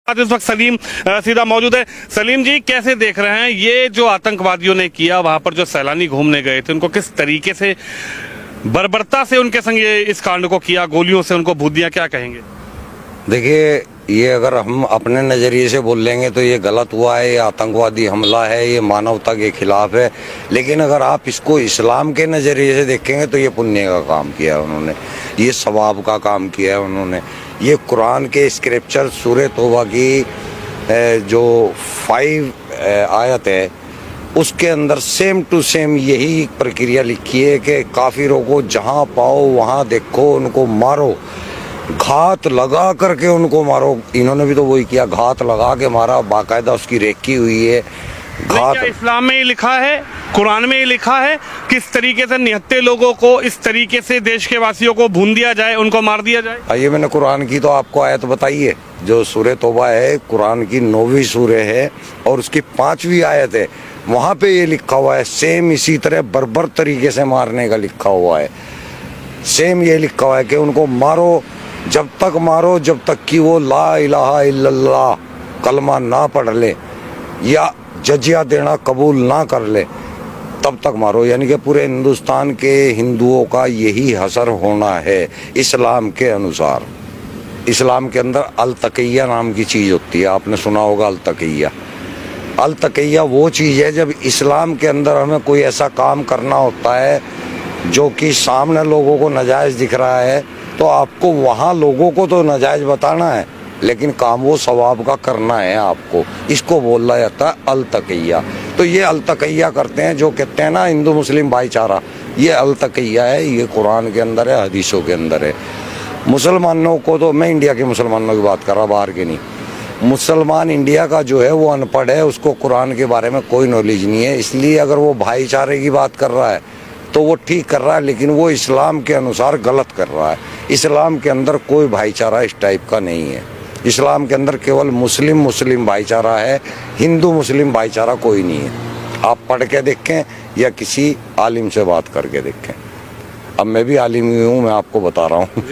आज इस वक्त सलीम सीधा मौजूद है। सलीम जी, कैसे देख रहे हैं ये जो आतंकवादियों ने किया, वहां पर जो सैलानी घूमने गए थे उनको किस तरीके से बर्बरता से उनके संग ये इस कांड को किया, गोलियों से उनको भूत दिया, क्या कहेंगे? देखिए, ये अगर हम अपने नज़रिए से बोल लेंगे तो ये गलत हुआ है, ये आतंकवादी हमला है, ये मानवता के खिलाफ है। लेकिन अगर आप इसको इस्लाम के नज़रिए से देखेंगे तो ये पुण्य का काम किया है उन्होंने, ये सवाब का काम किया है उन्होंने। ये कुरान के स्क्रिप्चर सूरह तौबा की जो 5 आयत है उसके अंदर सेम टू सेम यही प्रक्रिया लिखी है कि काफिरों को जहाँ पाओ वहाँ देखो, उनको मारो, घात लगा करके उनको मारो। इन्होंने भी तो वही किया, घात लगा के मारा, बाकायदा उसकी रेकी हुई है। घात क्या इस्लाम में ही लिखा है, कुरान में ही लिखा है किस तरीके से निहत्थे लोगों को इस तरीके से देश के वासियों को भून दिया जाए, उनको मार दिया जाए? आइए, मैंने कुरान की तो आपको आयत बताई है, जो सूरह तौबा है, कुरान की 9वीं सूरह है और उसकी 5वीं आयत है। वहाँ पे ये लिखा हुआ है, सेम इसी तरह बर्बर तरीके से मारने का लिखा हुआ है। सेम ये लिखा हुआ है कि उनको मारो, जब तक मारो जब तक कि वो ला इलाहा इल्लल्लाह कलमा ना पढ़ ले या जजिया देना कबूल ना कर ले, तब तक मारो। यानी कि पूरे हिंदुस्तान के हिंदुओं का यही हसर होना है इस्लाम के अनुसार। इस्लाम के अंदर अल तकिया नाम की चीज़ होती है, आपने सुना होगा अल तकिया। अल तकिया वो चीज़ है जब इस्लाम के अंदर हमें कोई ऐसा काम करना होता है जो कि सामने लोगों को नाजायज़ दिख रहा है, तो आपको वहाँ लोगों को तो नाजायज़ बताना है लेकिन काम वो सवाब का करना है आपको। इसको बोला जाता है अल तकिया। तो ये अल तकिया करते हैं, जो कहते हैं ना हिंदू मुस्लिम भाईचारा, ये अल तकिया है, ये कुरान के अंदर है, हदीसों के अंदर है। मुसलमानों को तो, मैं इंडिया के मुसलमानों की बात कर रहा, बाहर के नहीं। मुसलमान इंडिया का जो है वो अनपढ़ है, उसको कुरान के बारे में कोई नॉलेज नहीं है। इसलिए अगर वो भाईचारे की बात कर रहा है तो वो ठीक कर रहा है, लेकिन वो इस्लाम के अनुसार गलत कर रहा है। इस्लाम के अंदर कोई भाईचारा इस टाइप का नहीं है। इस्लाम के अंदर केवल मुस्लिम मुस्लिम भाईचारा है, हिंदू मुस्लिम भाईचारा कोई नहीं है। आप पढ़ के देखें या किसी आलिम से बात करके देखें। अब मैं भी आलिम ही हूँ, मैं आपको बता रहा हूँ।